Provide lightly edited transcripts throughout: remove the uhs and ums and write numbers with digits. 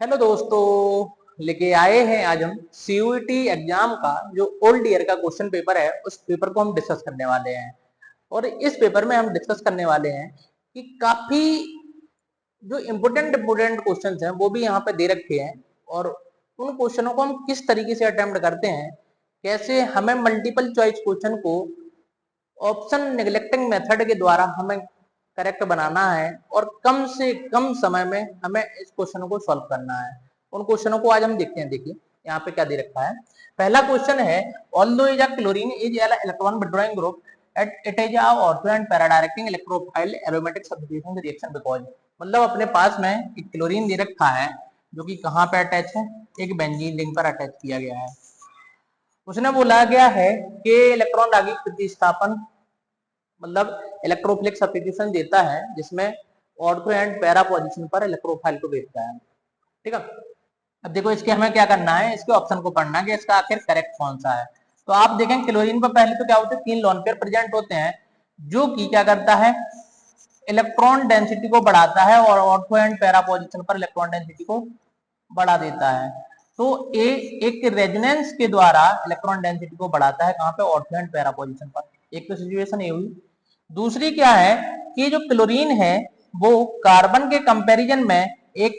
Hello दोस्तों, लेके आए हैं आज हम सीयूईटी एग्जाम का जो ओल्ड ईयर का क्वेश्चन पेपर है उस पेपर को हम डिस्कस करने वाले हैं। और इस पेपर में हम डिस्कस करने वाले हैं कि काफी जो इम्पोर्टेंट क्वेश्चंस हैं वो भी यहाँ पे दे रखे हैं और उन क्वेश्चनों को हम किस तरीके से अटेम्प्ट करते हैं, कैसे हमें मल्टीपल चॉइस क्वेश्चन को ऑप्शन नेग्लेक्टिंग मेथड के द्वारा हमें करेक्ट बनाना है और कम से कम समय में हमें इस क्वेश्चन को सॉल्व करना है। उन क्वेश्चनों को आज हम देखते हैं। देखिए यहाँ पे क्या दे रखा है। पहला क्वेश्चन है, although is a chlorine is an electron withdrawing group it is a ortho and para directing electrophile aromatic substitution reaction because. मतलब अपने पास में एक क्लोरीन दे रखा है जो कि कहाँ पे अटैच है, एक बेंजीन रिंग पर अटैच किया गया है। उसने बोला गया है कि इलेक्ट्रॉन रागी प्रतिस्थापन मतलब इलेक्ट्रोफिलिक सब्स्टिट्यूशन देता है जिसमें ऑर्थो एंड पैरा पोजीशन पर इलेक्ट्रोफाइल को भेजता है। ठीक है, अब देखो इसके हमें क्या करना है, इसके ऑप्शन को पढ़ना है कि इसका आखिर करेक्ट कौन सा है। तो आप देखें क्लोरीन पर पहले तो क्या होते हैं, 3 लोन पेयर प्रेजेंट होते हैं जो कि क्या करता है, इलेक्ट्रॉन डेंसिटी को बढ़ाता है और ऑर्थो एंड पैरा पोजीशन पर इलेक्ट्रॉन डेंसिटी को बढ़ा देता है। तो एक रेजोनेंस के द्वारा इलेक्ट्रॉन डेंसिटी को बढ़ाता है कहां पे, ऑर्थो एंड पैरा पोजीशन पर। एक तो सिचुएशन ये हुई। दूसरी क्या है कि जो क्लोरीन है वो कार्बन के कंपैरिजन में एक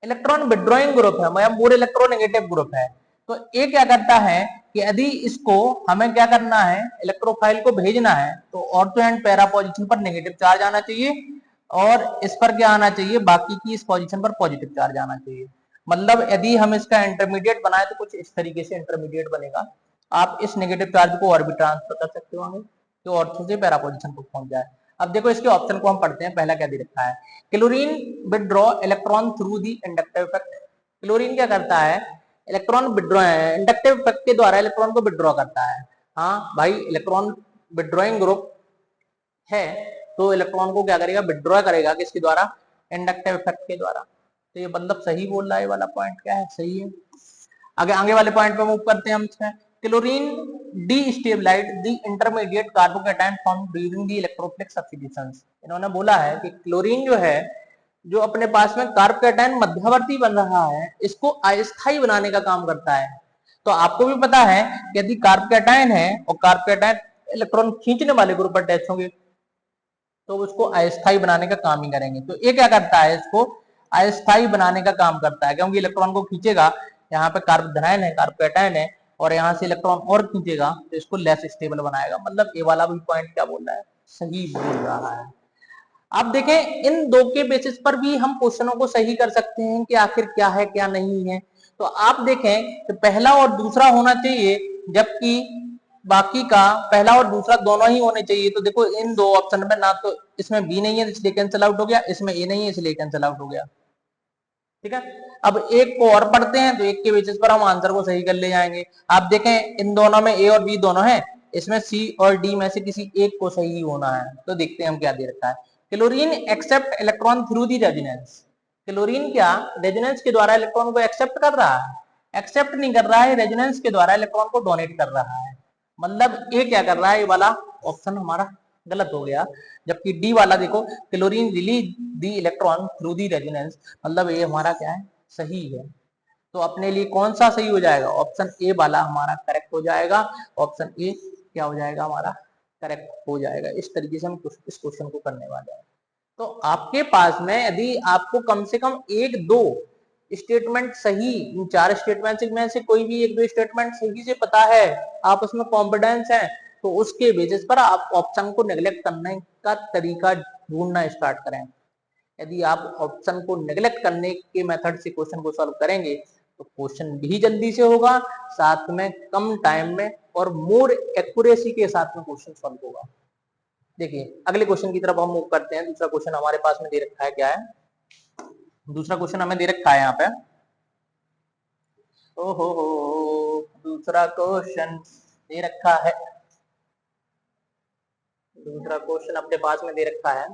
इलेक्ट्रॉन विड्रॉइंग ग्रुप है, मतलब मोर इलेक्ट्रोनेगेटिव ग्रुप है। तो ये क्या करता है कि यदि इसको हमें क्या करना है, इलेक्ट्रोफाइल को भेजना है तो ऑर्थो एंड पैरा पोजीशन पर नेगेटिव चार्ज आना चाहिए और इस पर क्या आना चाहिए, बाकी की इस पोजीशन पर पॉजिटिव चार्ज आना चाहिए। मतलब यदि हम इसका इंटरमीडिएट बनाए तो कुछ इस तरीके से इंटरमीडिएट बनेगा। आप इस नेगेटिव चार्ज को और भी ट्रांसफर कर सकते होंगे तो ऑर्थो से पैरा पोजीशन पर पहुंच जाए। अब देखो इसके ऑप्शन को हम पढ़ते हैं। पहला क्या दे रखा है, क्लोरीन विड्रॉ इलेक्ट्रॉन थ्रू दी इंडक्टिव इफेक्ट। क्लोरीन क्या करता है, इलेक्ट्रॉन विड्रॉ इंडक्टिव इफेक्ट के द्वारा इलेक्ट्रॉन को विड्रॉ करता है। हाँ भाई, इलेक्ट्रॉन विड्रॉइंग ग्रुप है तो इलेक्ट्रॉन को क्या करेगा, विड्रॉ करेगा किसके द्वारा, इंडक्टिव इफेक्ट के द्वारा। तो ये मतलब सही बोल रहा है, वाला पॉइंट क्या है, सही है। आगे आगे वाले पॉइंट पे मूव करते हैं हम। Chlorine destabilise the intermediate carbocation form during the electrophilic substitutions. इन्होंने बोला है कि क्लोरीन जो है, जो अपने पास में कार्बोकैटायन मध्यवर्ती बन रहा है, इसको अस्थायी बनाने का काम करता है। तो आपको भी पता है कि यदि कार्बोकैटायन है और कार्बोकैटायन इलेक्ट्रॉन खींचने वाले ग्रुप पर अटैच होंगे तो उसको अस्थायी बनाने का काम ही करेंगे। तो ये क्या करता है, इसको अस्थायी बनाने का काम करता है क्योंकि इलेक्ट्रॉन को खींचेगा, यहाँ पे कार्बोधनायन है, कार्बोकैटायन है और यहाँ से इलेक्ट्रॉन और खींचेगा तो इसको लेस स्टेबल बनाएगा। मतलब ये वाला भी पॉइंट क्या बोल रहा है, सही बोल रहा है। आप देखें इन दो के बेसिस पर भी हम क्वेश्चनों को सही कर सकते हैं कि आखिर क्या है क्या नहीं है। तो आप देखें कि पहला और दूसरा होना चाहिए जबकि बाकी का पहला और दूसरा दोनों ही होने चाहिए। तो देखो इन दो ऑप्शन में ना तो इसमें बी नहीं है इसलिए कैंसिल आउट हो गया, इसमें ए नहीं है इसलिए कैंसिल आउट हो गया। ठीक है, अब एक को और पढ़ते हैं तो एक के बेसिस पर हम आंसर को सही कर ले जाएंगे। आप देखें इन दोनों में ए और बी दोनों है, इसमें सी और डी में से किसी एक को सही होना है। तो देखते हैं हम क्या दे रखा है। Chlorine accept electron through the resonance. Chlorine क्या रेजोनेंस के द्वारा इलेक्ट्रॉन को एक्सेप्ट कर रहा है, एक्सेप्ट नहीं कर रहा है, रेजोनेंस के द्वारा इलेक्ट्रॉन को डोनेट कर रहा है। मतलब ये क्या कर रहा है, ये वाला ऑप्शन हमारा गलत हो गया। जबकि डी वाला देखो, chlorine release the electron through the resonance, मतलब ये हमारा क्या है, सही है। तो अपने लिए कौन सा सही हो जाएगा, ऑप्शन ए वाला हमारा करेक्ट हो जाएगा। ऑप्शन ए क्या हो जाएगा हमारा, करेक्ट हो जाएगा। इस तरीके से हम इस क्वेश्चन को करने वाले हैं। तो आपके पास में यदि आपको कम से कम एक दो स्टेटमेंट सही, इन 4 स्टेटमेंट में से कोई भी एक दो स्टेटमेंट सही से पता है, आप उसमें कॉन्फिडेंस है, तो उसके बेसिस पर आप ऑप्शन को नेग्लेक्ट करने का तरीका ढूंढना स्टार्ट करें। यदि आप ऑप्शन को नेग्लेक्ट करने के मेथड से क्वेश्चन को सॉल्व करेंगे तो क्वेश्चन भी जल्दी से होगा, साथ में कम टाइम में और मोर एक्यूरेसी के साथ में क्वेश्चन सॉल्व होगा। देखिए अगले क्वेश्चन की तरफ हम मूव करते हैं। दूसरा क्वेश्चन हमारे पास में दे रखा है, क्या है दूसरा क्वेश्चन हमें दे रखा है यहाँ पे। ओहो दूसरा क्वेश्चन दे रखा है, दूसरा क्वेश्चन अपने पास में दे रखा है।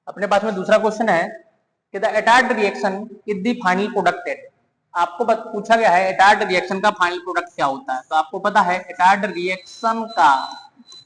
अपने पास में दूसरा क्वेश्चन है कि the Etard reaction is the final product. आपको पूछा गया है एटार्ड रिएक्शन का फाइनल प्रोडक्ट क्या होता है। तो आपको पता है एटार्ड रिएक्शन का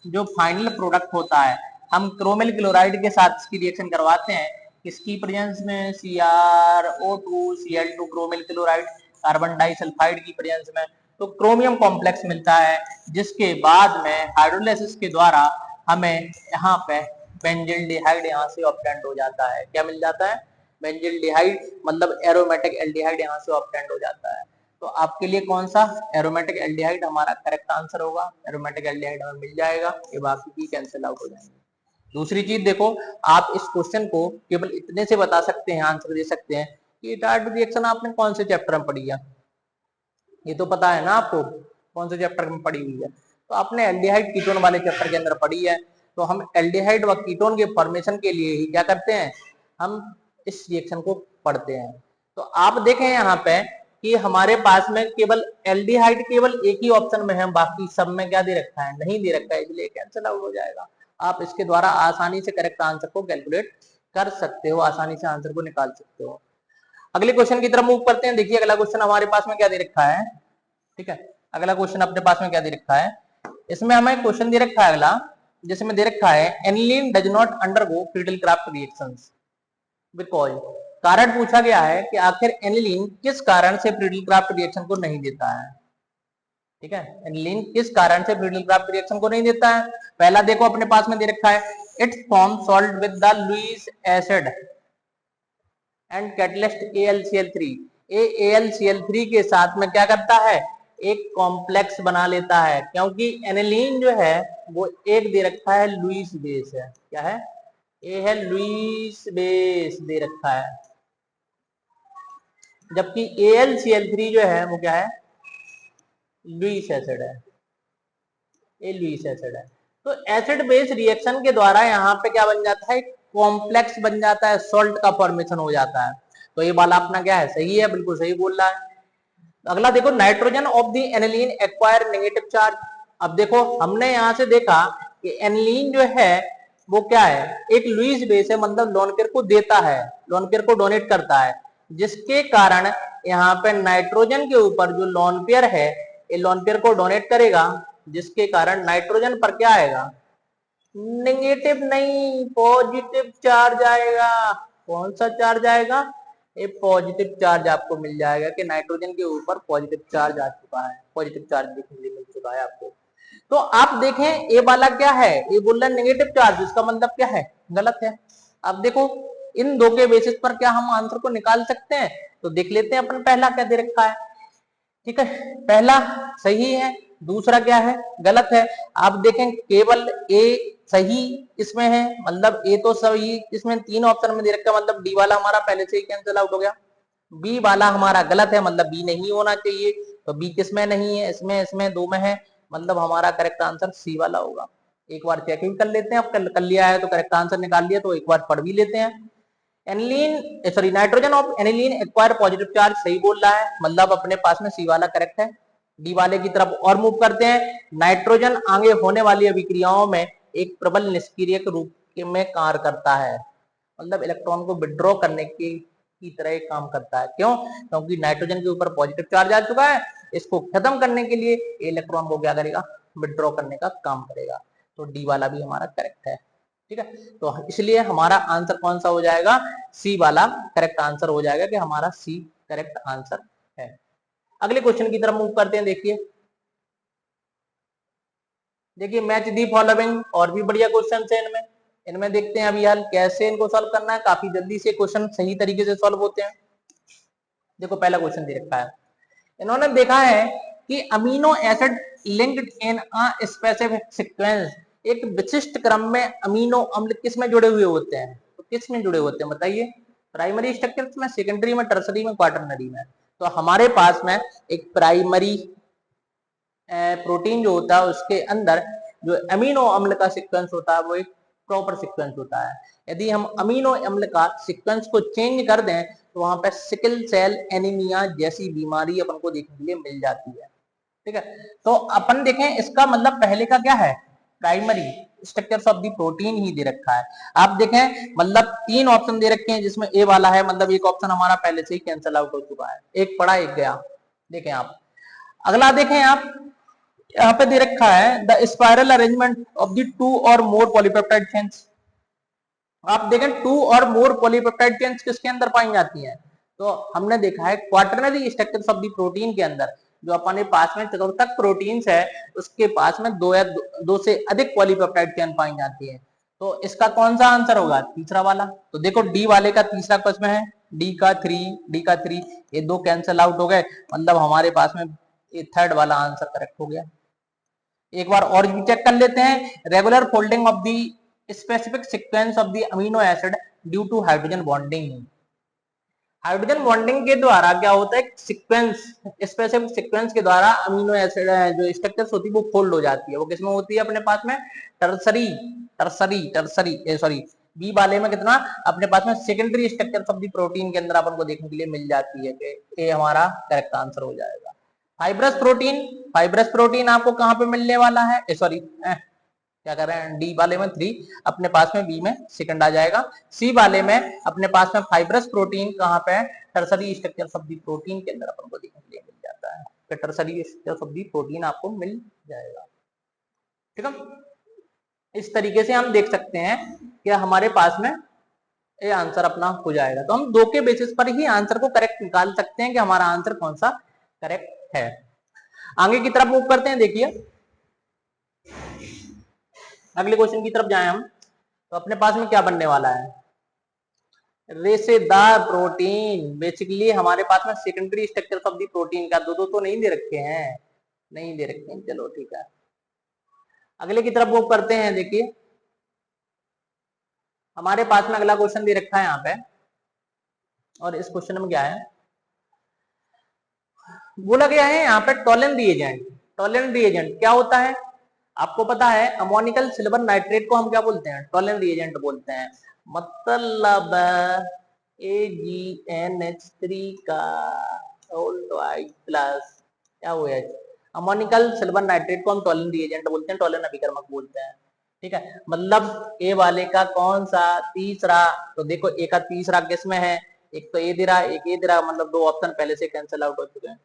जो फाइनल प्रोडक्ट होता है हम क्रोमिल क्लोराइड के साथ इसकी रिएक्शन करवाते हैं, किसकी प्रेजेंस में, CrO2 Cl2 chromyl chloride carbon disulphide की प्रेजेंस में, तो क्रोमियम कॉम्प्लेक्स मिलता है, जिसके बाद में हाइड्रोलाइसिस के द्वारा हमें यहाँ पे बेंजील्डिहाइड यहाँ से ऑब्टेंड हो जाता है। क्या मिल जाता है? बेंजील्डिहाइड, मतलब एरोमेटिक एल्डिहाइड यहाँ से ऑब्टेंड हो जाता है। तो आपके लिए कौन सा एरोमेटिक एल्डिहाइड हमारा करेक्ट आंसर होगा? एरोमेटिक एल्डिहाइड हमें मिल जाएगा, ये बाकी की कैंसिल आउट हो जाएंगे। दूसरी चीज देखो, आप इस क्वेश्चन को केवल इतने से बता सकते हैं, आंसर दे सकते हैं कि टार्ट रिएक्शन आपने कौन से चैप्टर में पढ़ी है, ये तो पता है ना आपको कौन से चैप्टर में पढ़ी हुई है। तो आपने एल्डिहाइड कीटोन वाले चैप्टर के अंदर पढ़ी है। तो हम एल्डिहाइड व कीटोन के फॉर्मेशन के लिए ही क्या करते हैं, हम इस रिएक्शन को पढ़ते हैं। तो आप देखें यहाँ पे कि हमारे पास में केवल एल्डिहाइड केवल एक ही ऑप्शन में है, बाकी सब में क्या दे रखा है, नहीं दे रखा है, इसलिए कैंसिल आउट हो जाएगा। आप इसके द्वारा आसानी से करेक्ट आंसर को कैलकुलेट कर सकते हो, आसानी से आंसर को निकाल सकते हो। अगले क्वेश्चन की तरफ मूव करते हैं। देखिए अगला क्वेश्चन हमारे पास में क्या दे रखा है, ठीक है। अगला क्वेश्चन अपने पास में क्या दे रखा है, इसमें हमें क्वेश्चन दे रखा है अगला, जिसमें दे रखा है aniline does not undergo Friedel-Crafts reactions because, कारण पूछा गया है कि आखिर एनिलीन किस कारण से फ्रीडल-क्राफ्ट रिएक्शन को नहीं देता है, ठीक है। एनिलीन किस कारण से फ्रीडल-क्राफ्ट रिएक्शन को नहीं देता है। पहला देखो अपने पास में दे रखा है, it form salt with the Lewis acid and catalyst AlCl3। AlCl3 के साथ में क्या करता है, एक कॉम्प्लेक्स बना लेता है, क्योंकि एनिलीन जो है वो एक दे रखा है लुईस बेस है, क्या है, ये है लुईस बेस दे रखा है, जबकि AlCl3 जो है वो क्या है, लुईस एसिड है, ये लुईस एसिड है। तो एसिड बेस रिएक्शन के द्वारा यहाँ पे क्या बन जाता है, कॉम्प्लेक्स बन जाता है, सॉल्ट का फॉर्मेशन हो जाता है। तो ये वाला अपना क्या है, सही है, बिल्कुल सही बोल रहा है। अगला देखो, nitrogen of the aniline acquire negative charge. अब देखो हमने यहाँ से देखा कि एनिलीन जो है वो क्या है, एक लुईस बेस है, मतलब लोन पेयर को देता है, लोन पेयर को डोनेट करता है, जिसके कारण यहाँ पे नाइट्रोजन के ऊपर जो लोन पेयर है ये लोन पेयर को डोनेट करेगा, जिसके कारण नाइट्रोजन पर क्या आएगा, नेगेटिव नहीं पॉजिटिव चार्ज आएगा। कौन सा चार्ज आएगा, ये पॉजिटिव चार्ज आपको मिल जाएगा कि नाइट्रोजन के ऊपर पॉजिटिव चार्ज आ चुका है, पॉजिटिव चार्ज देखने के लिए मिल चुका है आपको। तो आप देखें ये वाला क्या है, ये बोल रहा है नेगेटिव चार्ज, इसका मतलब क्या है, गलत है। अब देखो इन दो के बेसिस पर क्या हम आंसर को निकाल सकते हैं, तो देख लेते हैं अपन पहला क्या दे रखा है, ठीक है। पहला सही है, दूसरा क्या है, गलत है। आप देखें केवल ए सही इसमें है, मतलब ए तो सही, इसमें तीन ऑप्शन में दे रखा है, मतलब डी वाला हमारा पहले से ही कैंसिल आउट हो गया। बी वाला हमारा गलत है, मतलब बी नहीं होना चाहिए, तो बी किसमें नहीं है, इसमें इसमें दो में है, मतलब हमारा करेक्ट आंसर सी वाला होगा। एक बार चेकिंग कर लेते हैं, अब कर लिया है तो करेक्ट आंसर निकाल लिया, तो एक बार पढ़ भी लेते हैं। Aniline sorry nitrogen of aniline acquire positive charge सही बोल रहा है, मतलब अपने पास में सी वाला करेक्ट है। डी वाले की तरफ और मूव करते हैं। नाइट्रोजन आगे होने वाली अभिक्रियाओं में एक प्रबल निष्क्रियक रूप में कार्य करता है, मतलब इलेक्ट्रॉन को विड्रॉ करने की तरह काम करता है। क्यों, क्योंकि नाइट्रोजन के ऊपर पॉजिटिव चार्ज आ चुका है, इसको खत्म करने के लिए इलेक्ट्रॉन को क्या करेगा, विड्रॉ करने का काम करेगा। तो डी वाला भी हमारा करेक्ट है, ठीक है। तो इसलिए हमारा आंसर कौन सा हो जाएगा, सी वाला करेक्ट आंसर हो जाएगा, कि हमारा सी करेक्ट आंसर है। अगले क्वेश्चन की तरफ मूव करते हैं। देखिए मैच दी फॉलोइंग, और भी बढ़िया क्वेश्चन है इनमें, इनमें देखते हैं अभी हाल कैसे इनको सॉल्व करना है। काफी जल्दी से क्वेश्चन सही तरीके से सॉल्व होते हैं। देखो पहला क्वेश्चन दे रखा है, इन्होंने देखा है कि amino acid linked in a specific sequence, एक विशिष्ट क्रम में अमीनो अम्ल किस में जुड़े हुए होते हैं, तो किस में जुड़े होते हैं बताइए, प्राइमरी स्ट्रक्चर में, सेकेंडरी में, टर्सरी में, क्वाटरनरी में। तो हमारे पास में एक प्राइमरी प्रोटीन जो होता है उसके अंदर जो अमीनो अम्ल का सीक्वेंस होता है वो एक प्रॉपर सीक्वेंस होता है। यदि हम अमीनो अम्ल का सीक्वेंस को चेंज कर दें तो वहां पे सिकल सेल एनीमिया जैसी बीमारी अपन को देखने के लिए मिल जाती है, ठीक है। तो अपन देखें इसका मतलब पहले का क्या है, primary structures of the protein ही दे रखा है। आप देखें मतलब तीन ऑप्शन दे रखे हैं, जिसमें ए वाला है, मतलब एक ऑप्शन हमारा पहले से ही कैंसिल आउट हो चुका है, एक पड़ा एक गया। देखें आप अगला देखें आप यहाँ पे दे रखा है the spiral arrangement of the two और मोर पॉलीपेप्टाइड चेन्स। आप देखें टू और मोर पॉलीपेप्टाइड चेन्स किसके अंदर पाई जाती हैं, तो हमने देखा है quaternary structures of the protein के अंदर जो अपने पास में चतुर्थक प्रोटीन्स है उसके पास में दो से अधिक पॉलीपेप्टाइड चेन पाई जाती है। तो इसका कौन सा आंसर होगा, तीसरा वाला। तो देखो डी वाले का तीसरा क्वेश्चन है डी का थ्री, ये दो कैंसिल आउट हो गए, मतलब हमारे पास में ये थर्ड वाला आंसर करेक्ट हो गया। एक बार और भी चेक कर लेते हैं, regular folding of the specific sequence of the amino acid due to hydrogen bonding. Hydrogen bonding के द्वारा क्या होता है, सीक्वेंस स्पेसिफिक सीक्वेंस के द्वारा अमीनो एसिड जो स्ट्रक्चर्स होती है वो फोल्ड हो जाती है। वो किसमें होती है अपने पास में, टर्सरी टर्सरी सॉरी बी वाले में कितना अपने पास में secondary structures of the protein के अंदर अपन को देखने के लिए मिल जाती है कि ये हमारा करेक्ट आंसर हो जाएगा। फाइब्रस प्रोटीन आपको कहां पे मिलने वाला है, सॉरी क्या कर रहे हैं, डी वाले में थ्री अपने पास में, बी में सेकंड आ जाएगा। सी वाले में अपने पास में फाइब्रस प्रोटीन कहां पे है, tertiary structure of the protein के अंदर अपन को देखने के लिए मिल जाता है, तो tertiary structure of the protein आपको मिल जाएगा। ठीक है, इस तरीके से हम देख सकते हैं कि हमारे पास में ये आंसर अपना हो जाएगा। तो हम दो के बेसिस पर ही आंसर को करेक्ट निकाल सकते हैं कि हमारा आंसर कौन सा करेक्ट है। आगे की तरफ मूव करते हैं, देखिए अगले क्वेश्चन की तरफ जाएं हम, तो अपने पास में क्या बनने वाला है, रेशेदार प्रोटीन। बेसिकली हमारे पास में secondary structure of the protein का दो तो नहीं दे रखे हैं, नहीं दे रखे हैं, चलो ठीक है। अगले की तरफ मूव करते हैं, देखिए हमारे पास में अगला क्वेश्चन दे रखा है यहाँ पे, और इस क्वेश्चन में क्या है, बोला गया है यहाँ पे टॉलन रिएजेंट। टॉलन रिएजेंट क्या होता है, आपको पता है अमोनिकल सिल्वर नाइट्रेट को हम क्या बोलते हैं, टॉलन रिएजेंट बोलते हैं। मतलब AgNH3 का प्लस क्या हुआ है, अमोनिकल सिल्वर नाइट्रेट को हम टॉलन रिएजेंट बोलते हैं, टॉलन अभिकर्मक बोलते हैं। ठीक है, मतलब ए वाले का कौन सा तीसरा, तो देखो ए का तीसरा किसमें है, एक तो ए दे रहा है, एक ए दे रहा है, मतलब दो ऑप्शन पहले से कैंसिल आउट हो चुके हैं।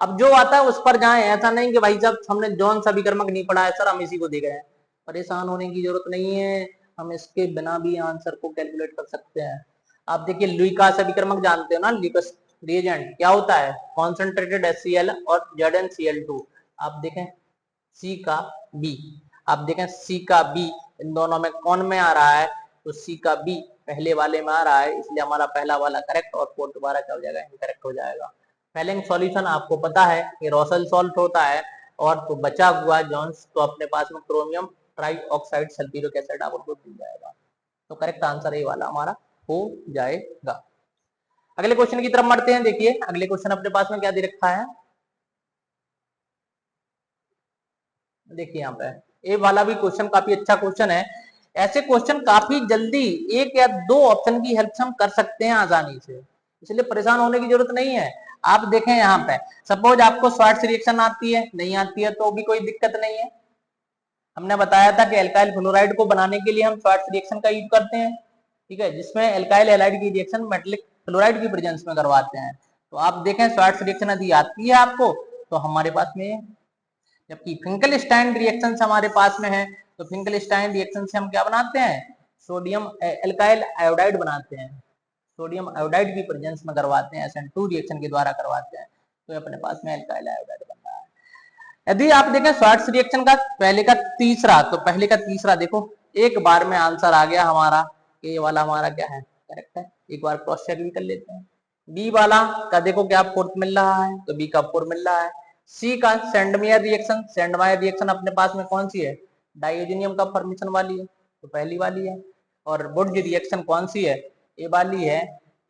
अब जो आता है उस पर जाएं, ऐसा नहीं कि भाई साहब हमने जॉन सा विकर्मक नहीं पढ़ा है सर हम इसी को देख रहे हैं, परेशान होने की जरूरत नहीं है, हम इसके बिना भी आंसर को कैलकुलेट कर सकते हैं। आप देखिए लुइका विकर्मक जानते हो ना, लुइकस रिएजेंट क्या होता है, कॉन्सेंट्रेटेड HCl और ZnCl2। आप देखें सी का बी, आप देखें सी का बी, इन दोनों में कौन में आ रहा है, तो सी का बी पहले वाले में आ रहा है, इसलिए हमारा पहला वाला करेक्ट और फोर्थ दोबारा क्या हो जाएगा, इनकरेक्ट हो जाएगा। फेलिंग सॉल्यूशन आपको पता है कि रोसल सॉल्ट होता है, और तो बचा हुआ जॉन्स तो अपने पास में chromium try oxide sulphuric acid आपको मिल जाएगा। तो करेक्ट आंसर ये वाला हमारा हो जाएगा। अगले क्वेश्चन की तरफ बढ़ते हैं, देखिए अगले क्वेश्चन अपने पास में क्या दे रखा है, देखिए यहाँ पे ए वाला भी क्वेश्चन काफी अच्छा क्वेश्चन है। ऐसे क्वेश्चन काफी जल्दी एक या दो ऑप्शन की हेल्प से हम कर सकते हैं आसानी से, इसलिए परेशान होने की जरूरत नहीं है। आप देखें यहाँ पे सपोज आपको स्वार्ट्ज रिएक्शन आती है, नहीं आती है तो भी कोई दिक्कत नहीं है। हमने बताया था कि एल्काइल फ्लोराइड को बनाने के लिए हम स्वार्ट्ज रिएक्शन का यूज करते हैं, ठीक है, जिसमें एल्काइल हैलाइड की रिएक्शन मेटलिक फ्लोराइड की प्रेजेंस में करवाते हैं। तो आप देखें स्वार्ट्ज रिएक्शन यदि आती है आपको तो हमारे पास में, जबकि फिंकलस्टाइन रिएक्शन हमारे पास में है, तो फिंकलस्टाइन रिएक्शन से हम क्या बनाते हैं, सोडियम एल्काइल आयोडाइड बनाते हैं, सोडियम आयोडाइड की प्रेजेंस में करवाते हैं, SN2 रिएक्शन के द्वारा करवाते हैं, तो अपने पास में एल्काइल आयोडाइड बन रहा है। यदि आप देखें स्वार्ट्ज रिएक्शन का पहले का तीसरा, तो पहले का तीसरा देखो एक बार में आंसर आ गया हमारा, ये वाला हमारा क्या है करेक्ट है। एक बार क्रॉस चेक भी कर लेते हैं, बी वाला का देखो क्या फोर्थ मिल रहा है, तो बी का 4 मिल रहा है। सी का सेंडमेयर रिएक्शन, सेंडमेयर रिएक्शन अपने पास में कौन सी है, डाइओजेनियम का फॉर्मेशन वाली है, तो पहली वाली है। और वुड्स रिएक्शन कौन सी है, ये वाली है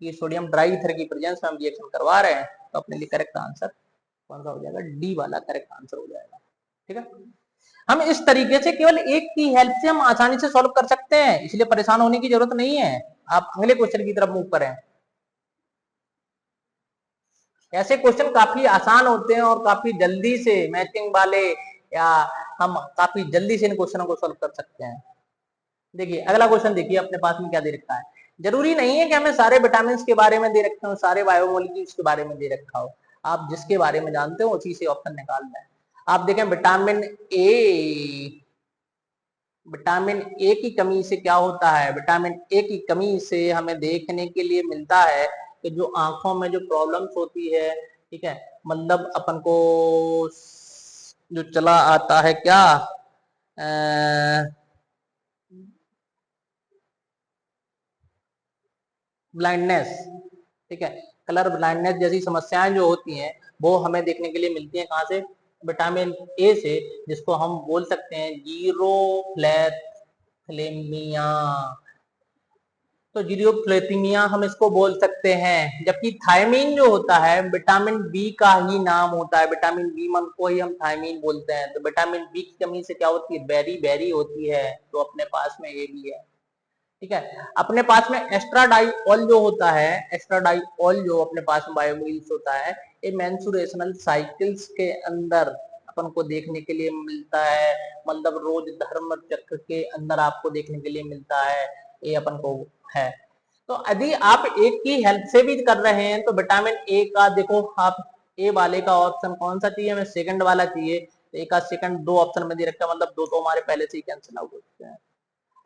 कि सोडियम ड्राईथर की प्रेजेंस में हम रिएक्शन करवा रहे हैं, तो अपने लिए करेक्ट आंसर कौन सा हो जाएगा, डी वाला करेक्ट आंसर हो जाएगा। ठीक है, हम इस तरीके से केवल एक की हेल्प से हम आसानी से सॉल्व कर सकते हैं, इसलिए परेशान होने की जरूरत नहीं है। आप अगले क्वेश्चन की तरफ मूव करें। ऐसे क्वेश्चन काफी आसान होते हैं और काफी जल्दी से मैचिंग वाले, या हम काफी जल्दी से इन क्वेश्चनों को सॉल्व कर सकते हैं। देखिए अगला क्वेश्चन देखिए अपने पास में क्या दे रखा है, जरूरी नहीं है कि हमें सारे विटामिन के बारे में दे रखे हो, सारे बायोमोलिक्यूल्स के बारे में दे रखा हो, आप जिसके बारे में जानते हो उसी से ऑप्शन निकाल लें। आप देखें विटामिन ए की कमी से क्या होता है, विटामिन ए की कमी से हमें देखने के लिए मिलता है कि जो आंखों में जो प्रॉब्लम्स होती है, ठीक है, मतलब अपन को जो चला आता है क्या, ब्लाइंडनेस, ठीक है, कलर ब्लाइंडनेस जैसी समस्याएं जो होती हैं वो हमें देखने के लिए मिलती हैं कहाँ से, विटामिन ए से, जिसको हम बोल सकते हैं जीरोफ्लैथलेमिया। तो जीरोफ्लैथीमिया हम इसको बोल सकते हैं। जबकि थायमीन जो होता है विटामिन बी का ही नाम होता है, विटामिन बी मन को ही हम थायमीन बोलते हैं। तो विटामिन बी की कमी से क्या होती है, बेरी बेरी होती है। तो अपने पास में ये भी है, ठीक है। अपने पास में एस्ट्राडाइऑल जो होता है, एस्ट्राडाइऑल जो अपने पास में बायोमोलिक्यूल्स होता है, ये मेंस्ट्रुएशनल साइकिल्स के अंदर अपन को देखने के लिए मिलता है, मतलब रोज धर्म चक्र के अंदर आपको देखने के लिए मिलता है, ये अपन को है। तो यदि आप एक की हेल्प से भी कर रहे हैं तो विटामिन ए का देखो, आप ए वाले का ऑप्शन कौन सा चाहिए, हमें सेकंड वाला चाहिए। ए का सेकंड दो ऑप्शन में दे रखा है, मतलब दो तो हमारे पहले से ही कैंसिल आउट हो चुके हैं।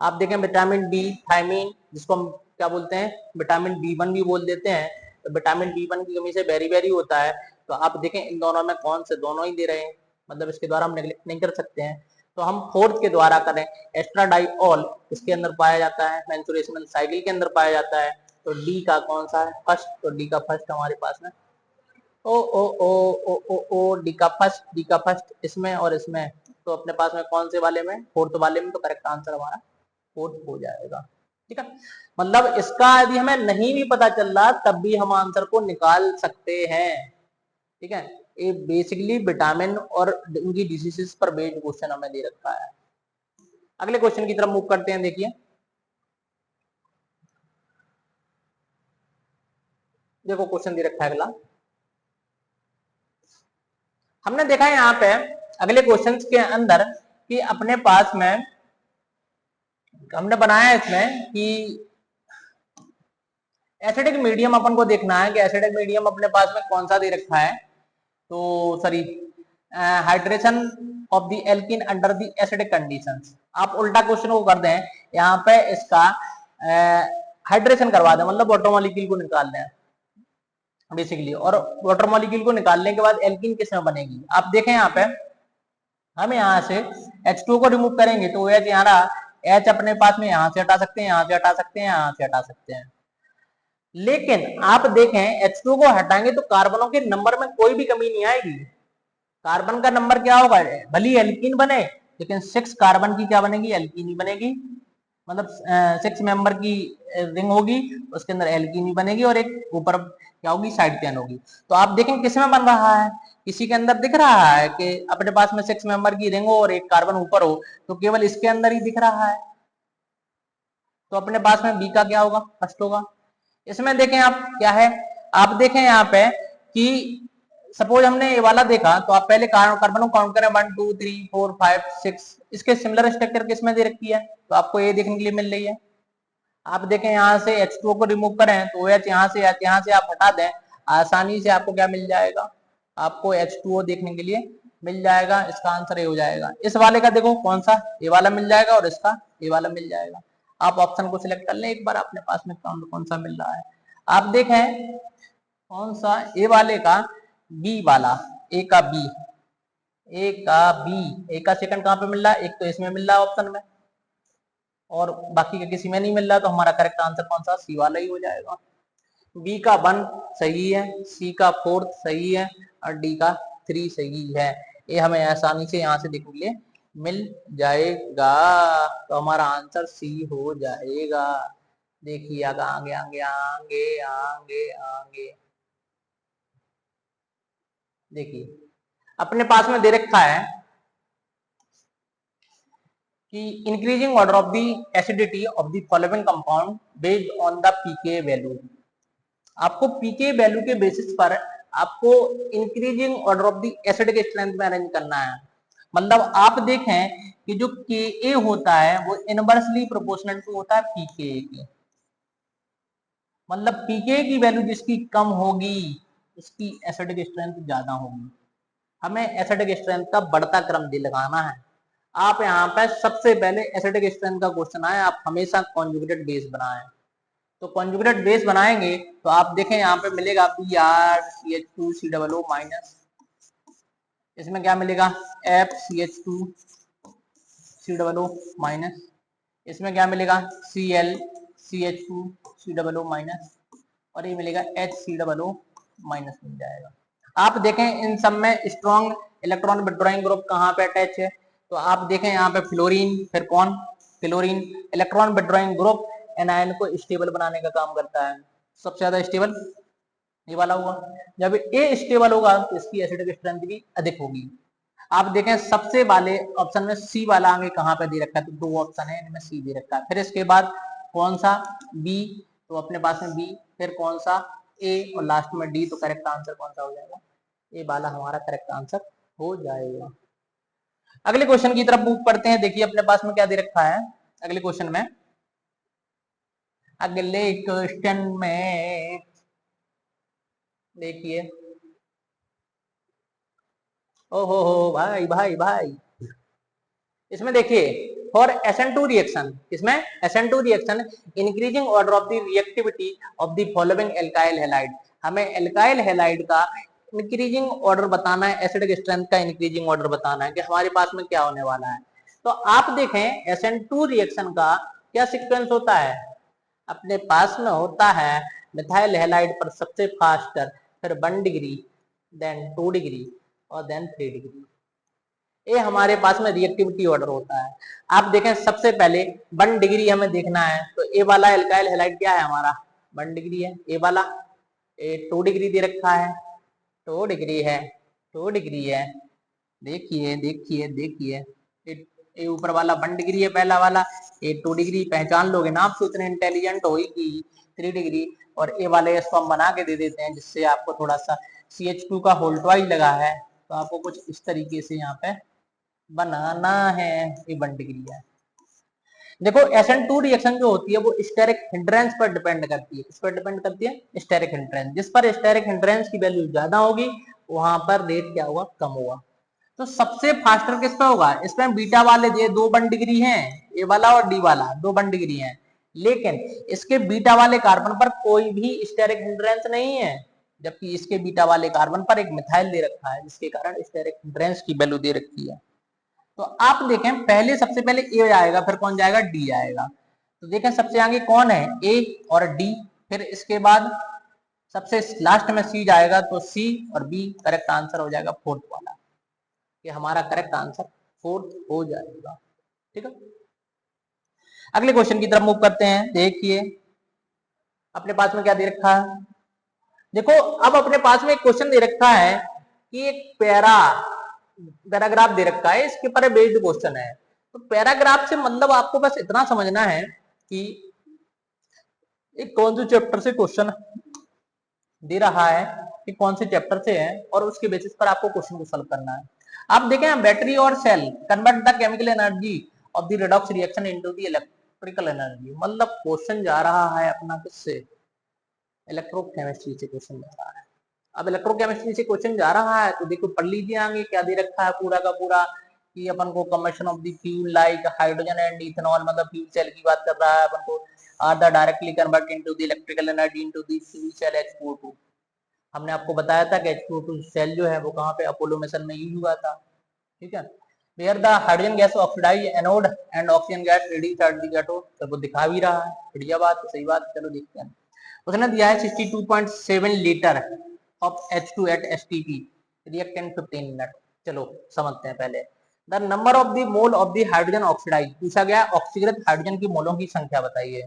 आप देखें विटामिन बी, थायमीन, जिसको हम क्या बोलते हैं, विटामिन बी1 भी बोल देते हैं। तो विटामिन बी1 की कमी से बेरी बेरी होता है। तो आप देखें इन दोनों में कौन से, दोनों ही दे रहे हैं, मतलब इसके द्वारा हम नेग्लेक्ट नहीं कर सकते हैं। तो हम फोर्थ के द्वारा करें, एस्ट्राडाइऑल इसके अंदर पाया जाता है, मेंस्ट्रुएशनल साइकिल के अंदर पाया जाता है। तो डी का कौन सा है, फर्स्ट, तो डी का फर्स्ट हमारे पास में, ओ ओ ओ ओ ओ ओ डी का फर्स्ट, डी का फर्स्ट इसमें और इसमें। तो अपने पास में कौन से वाले में, फोर्थ वाले में। तो करेक्ट आंसर हमारा फोर्थ हो जाएगा, ठीक है। मतलब इसका यदि हमें नहीं भी पता चल रहा तब भी हम आंसर को निकाल सकते हैं, ठीक है। ये बेसिकली विटामिन और उनकी डिसीजेस पर बेस्ड क्वेश्चन हमें दे रखा है। अगले क्वेश्चन की तरफ मूव करते हैं। देखिए, देखो क्वेश्चन दे रखा है अगला। हमने देखा है यहाँ पे अगले क्वेश्चन के अंदर कि अपने पास में हमने बनाया इसमें कि एसिडिक मीडियम अपन को देखना है कि एसिडिक मीडियम अपने पास में कौन सा दे रखा है। तो sorry, hydration of the alkene under the acidic conditions. आप उल्टा क्वेश्चन को कर दें, यहाँ पे इसका हाइड्रेशन करवा दें, मतलब वाटर मॉलिक्यूल को निकाल दें बेसिकली। और वाटर मॉलिक्यूल को निकालने के बाद एल्किन किस में बनेगी, आप देखें यहाँ पे हम यहाँ से H2 को रिमूव करेंगे तो H यहाँ रहा, H अपने पास में यहाँ से हटा सकते हैं, यहाँ से हटा सकते हैं, यहाँ से हटा सकते हैं। लेकिन आप देखें H2 को हटाएंगे तो कार्बनों के नंबर में कोई भी कमी नहीं आएगी। कार्बन का नंबर क्या होगा, भली एल्कीन बने लेकिन 6 कार्बन की क्या बनेगी, एल्कीन ही बनेगी। मतलब 6 मेंबर की रिंग होगी, उसके अंदर एल्कीन ही बनेगी और एक ऊपर क्या होगी, साइड चेन होगी। तो आप देखें किस में बन रहा है, किसी के अंदर दिख रहा है कि अपने पास में 6 मेंबर की रिंग हो और एक कार्बन ऊपर हो, तो केवल इसके अंदर ही दिख रहा है। तो अपने पास में बी का क्या होगा, फर्स्ट होगा। इसमें देखें आप क्या है, आप देखें यहाँ पे कि सपोज हमने ये वाला देखा तो आप पहले कार्बन को काउंट करें, 1 2 3 4 5 6, इसके सिमिलर स्ट्रक्चर किसमें दे रखी है, तो आपको ये देखने के लिए मिल रही है। आप देखें यहाँ से H2O को रिमूव करें तो OH यहाँ से आप हटा दें, आसानी से आपको क्या मिल जाएगा, आपको H2O देखने के लिए मिल जाएगा। इसका आंसर ये हो जाएगा। इस वाले का देखो कौन सा, ये वाला मिल जाएगा और इसका ये वाला मिल जाएगा। आप ऑप्शन को सिलेक्ट कर लें एक बार, अपने पास में कौन सा मिल रहा है। आप देखें कौन सा, ए वाले का बी वाला, ए का बी, ए का बी, ए का सेकंड कहाँ पे मिल रहा है, एक तो इसमें मिल रहा है ऑप्शन में और बाकी का किसी में नहीं मिल रहा। तो हमारा करेक्ट आंसर कौन सा, सी वाला ही हो जाएगा। बी का 1 सही है, सी का 4 सही है और डी का 3 सही है। ये हमें आसानी से यहाँ से देखने के लिए मिल जाएगा। तो हमारा आंसर सी हो जाएगा। देखिए आगे आगे आगे आगे आगे आगे देखिए, अपने पास में दे रखा है कि increasing order of the acidity of the following compound based on the pK value. आपको पीके वैल्यू के बेसिस पर आपको increasing order of the acidic strength में अरेंज करना है। मतलब आप देखें कि जो के होता है वो इनवर्सली प्रोपोर्शनल टू होता है पीके के। मतलब पीके की वैल्यू जिसकी कम होगी उसकी एसिडिक स्ट्रेंथ ज्यादा होगी। हमें एसिडिक स्ट्रेंथ का बढ़ता क्रम दिखाना है। आप यहाँ पे सबसे पहले एसिडिक स्ट्रेंथ का क्वेश्चन आए, आप हमेशा कॉन्जुगेटेड बेस बनाएं। तो कॉन्जुगेटेड बेस बनाएंगे तो आप देखें यहाँ पे मिलेगा BrCH2COO माइनस, इसमें क्या मिलेगा FCH2COO माइनस, इसमें क्या मिलेगा ClCH2COO माइनस, और ये मिलेगा HCOO माइनस मिल जाएगा। आप देखें इन सब में स्ट्रॉन्ग इलेक्ट्रॉन विड्रॉइंग ग्रुप कहाँ पे अटैच है, तो आप देखें यहाँ पे फ्लोरीन, फिर कौन fluorine electron withdrawing group anion को स्टेबल बनाने का काम करता है, सबसे ज्यादा स्टेबल ये वाला हुआ। जब ये स्टेबल होगा तो इसकी एसिडिक स्ट्रेंथ भी अधिक होगी। आप देखें सबसे वाले ऑप्शन में सी वाला आगे कहाँ पे दे रखा है, तो दो ऑप्शन है इनमें सी दे रखा है। फिर इसके बाद कौन सा बी, तो अपने पास में बी, फिर कौन सा ए, और लास्ट में डी। तो करेक्ट आंसर कौन सा हो जाएगा, ए वाला हमारा करेक्ट आंसर हो जाएगा। अगले क्वेश्चन की तरफ मूव करते हैं। देखिए अपने पास में क्या दे रखा है अगले क्वेश्चन में। अगले क्वेश्चन में देखिए, ओहो हो भाई भाई भाई, इसमें देखिए फॉर SN2 रिएक्शन, इसमें SN2 reaction increasing order of the reactivity of the following alkyl halide. हमें एल्काइल हैलाइड का इंक्रीजिंग ऑर्डर बताना है, एसिडिक स्ट्रेंथ का इंक्रीजिंग ऑर्डर बताना है कि हमारे पास में क्या होने वाला है। तो आप देखें SN2 रिएक्शन का क्या सीक्वेंस होता है, अपने पास में होता है मिथाइल हैलाइड पर सबसे फास्टर, फिर 1 डिग्री, देन 2 डिग्री, और देन 3 डिग्री। ये हमारे पास में रिएक्टिविटी ऑर्डर होता है। आप देखें सबसे पहले 1 डिग्री हमें देखना है, तो ए वाला एल्काइल हैलाइड क्या है हमारा 1 डिग्री है, ए वाला। ए 2 डिग्री दे रखा है, 2 डिग्री है, 2 डिग्री है। देखिए देखिए देखिए, ए ऊपर वाला 1 डिग्री है पहला वाला, ए 2 डिग्री पहचान लोगे ना आप, तो इतने इंटेलिजेंट हो कि 3 डिग्री। और ए वाले इसको हम बना के दे देते हैं, जिससे आपको थोड़ा सा CH2 का होल ट्वाइस लगा है, तो आपको कुछ इस तरीके से यहाँ पे बनाना है। ये 1 डिग्री है। देखो SN2 रिएक्शन जो होती है वो स्टेरिक हिंड्रेंस पर डिपेंड करती है, किस पर डिपेंड करती है स्टेरिक हिंड्रेंस। जिस पर स्टेरिक हिंड्रेंस की वैल्यू ज्यादा होगी वहां पर रेट क्या होगा कम होगा। तो सबसे फास्टर किस पे होगा, इसमें बीटा वाले ये 2 1 डिग्री हैं, ए वाला और डी वाला 2 1 डिग्री हैं, लेकिन इसके बीटा वाले कार्बन पर कोई भी स्टेरिक हिंड्रेंस नहीं है, जबकि इसके बीटा वाले कार्बन पर एक मिथाइल दे रखा है, जिसके कारण स्टेरिक हिंड्रेंस की वैल्यू दे रखी है। तो आप देखें पहले सबसे पहले ए आएगा, फिर कौन जाएगा डी आएगा। तो देखें सबसे आगे कौन है ए और डी, फिर इसके बाद सबसे लास्ट में सी जाएगा, तो सी और बी करेक्ट आंसर हो जाएगा फोर्थ वाला। ये हमारा करेक्ट आंसर फोर्थ हो जाएगा। ठीक है, अगले क्वेश्चन की तरफ मूव करते हैं। देखिए अपने पास में क्या दे रखा है, देखो अब अपने पास में एक क्वेश्चन दे रखा है कि एक पैराग्राफ दे रखा है, इसके ऊपर बेस्ड क्वेश्चन है। तो पैराग्राफ से मतलब आपको बस इतना समझना है कि एक कौन से चैप्टर से क्वेश्चन दे रहा है, कि कौन से चैप्टर से है, और उसके बेसिस पर आपको क्वेश्चन को सॉल्व करना है। आप देखें बैटरी और cell convert the chemical energy of the redox reaction into the electrical energy. मतलब क्वेश्चन जा रहा है अपना किससे, इलेक्ट्रोकेमिस्ट्री से क्वेश्चन जा रहा है। अब इलेक्ट्रोकेमिस्ट्री से क्वेश्चन जा रहा है तो देखो पढ़ लीजिए आगे क्या दे रखा है पूरा का पूरा, कि अपन को combustion of the fuel like hydrogen and ethanol, मतलब फ्यूल सेल की बात कर रहा है अपन को, are the directly convert into the electrical energy into the fuel cell H2O2। हमने आपको बताया था कि H2O2 सेल जो है वो कहाँ पे अपोलो मिशन में यूज हुआ था। ठीक है, where the hydrogen gas oxidize anode and oxygen gas reduce at the cathode. तो वो दिखा भी रहा है, बढ़िया बात, सही बात। चलो देखते हैं, उसने दिया है 62.7 litre of H2 at STP reactant 15 minute. चलो समझते हैं पहले। The number of the mole of the hydrogen oxidize, पूछा गया ऑक्सीकृत हाइड्रोजन की मोलों की संख्या बताइए।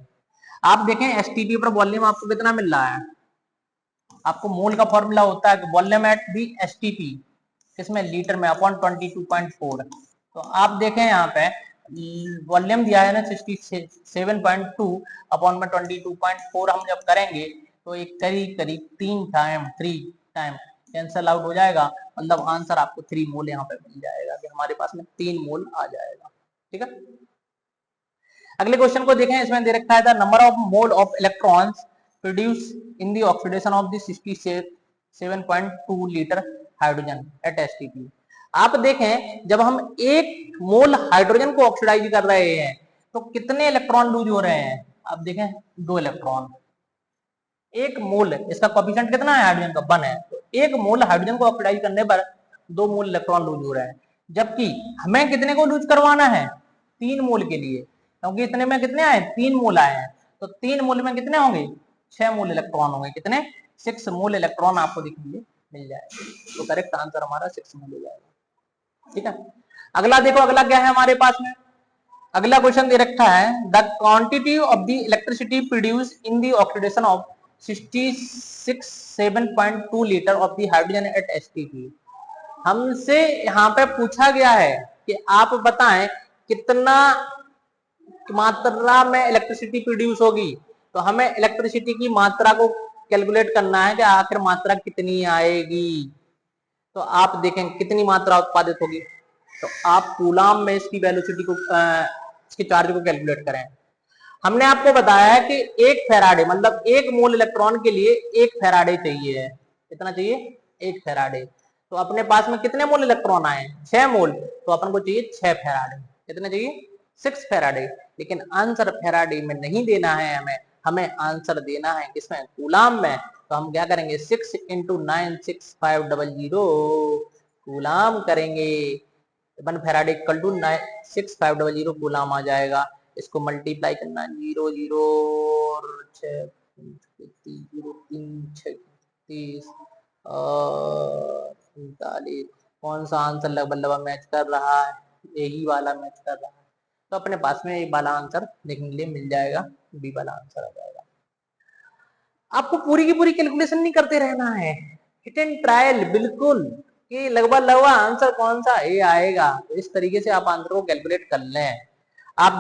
आप देखें STP पर वॉल्यूम आपको कितना मिल रहा है, आपको मोल का फॉर्मूला होता है वॉल्यूम एट दी STP, किसमें लीटर में, अपॉन 22.4। तो आप देखें यहाँ पे वॉल्यूम दिया है ना 67.2 अपॉन में 22.4, हम जब करेंगे तो एक करीब करीब 3 टाइम कैंसल आउट हो जाएगा, मतलब आंसर आपको 3 मोल यहाँ पे मिल जाएगा, कि हमारे पास में 3 मोल आ जाएगा। ठीक है, अगले क्वेश्चन को देखें। इसमें दे रखा है the number of mole of electrons produce in the oxidation of the 67.2 litre hydrogen at STP. आप देखें जब हम 1 मोल हाइड्रोजन को ऑक्सीडाइज कर रहे हैं तो कितने इलेक्ट्रॉन लूज हो रहे हैं? आप देखें 2 इलेक्ट्रॉन। 1 मोल, इसका कोफिशिएंट कितना है हाइड्रोजन का? 1 है। तो 1 मोल हाइड्रोजन को ऑक्सीडाइज करने पर 2 मोल इलेक्ट्रॉन लूज हो रहे हैं। जबकि हमें कितने को लूज करवाना है? 3 मोल के लिए, क्योंकि इतने में कितने आए? 3 मोल आए हैं। तो 3 मोल में कितने होंगे? 6 मोल इलेक्ट्रॉन होंगे। कितने? 6 मोल इलेक्ट्रॉन आपको दिखेंगे, मिल जाएगा। तो करेक्ट आंसर हमारा 6 मोल हो जाएगा। ठीक है, अगला देखो, अगला क्या है हमारे पास में? अगला क्वेश्चन दे रखा है the quantity of the electricity produce in the oxidation of 67.2 litre of the hydrogen at STP. हमसे यहाँ पे पूछा गया है कि आप बताएं कितना मात्रा में इलेक्ट्रिसिटी प्रोड्यूस होगी। तो हमें इलेक्ट्रिसिटी की मात्रा को कैलकुलेट करना है कि आखिर मात्रा कितनी आएगी। तो आप देखें कितनी मात्रा उत्पादित होगी। तो आप कूलाम में इसकी वेलोसिटी को इसके चार्ज को कैलकुलेट करें। हमने आपको बताया है कि 1 फेराडे मतलब 1 मोल इलेक्ट्रॉन के लिए 1 फेराडे चाहिए है। कितना चाहिए? 1 फेराडे। तो अपने पास में कितने मोल इलेक्ट्रॉन आए? 6 मोल। तो अपन को चाहिए 6 फेराडे। कितने चाहिए? 6 फेराडे। लेकिन आंसर फेराडे में नहीं देना है हमें, हमें आंसर देना है किसमें? कूलाम में। तो हम क्या करेंगे? 6 × 96500 कूलाम करेंगे। 1 फेराडे इक्वल टू 6500 कूलाम आ जाएगा। इसको मल्टीप्लाई करना, 0 0 और 6 3 6 30 और 45। कौन सा आंसर लगभग मैच कर रहा है? यही वाला मैच कर रहा है। तो अपने पास में एक वाला आंसर देखने के लिए मिल जाएगा, बी वाला आंसर आ जाएगा। आपको पूरी की पूरी कैलकुलेशन नहीं करते रहना है, हिट एंड ट्रायल बिल्कुल कि लगभग आंसर कौन सा ए आएगा। तो इस तरीके से आप आंसर को कैलकुलेट कर लें। आप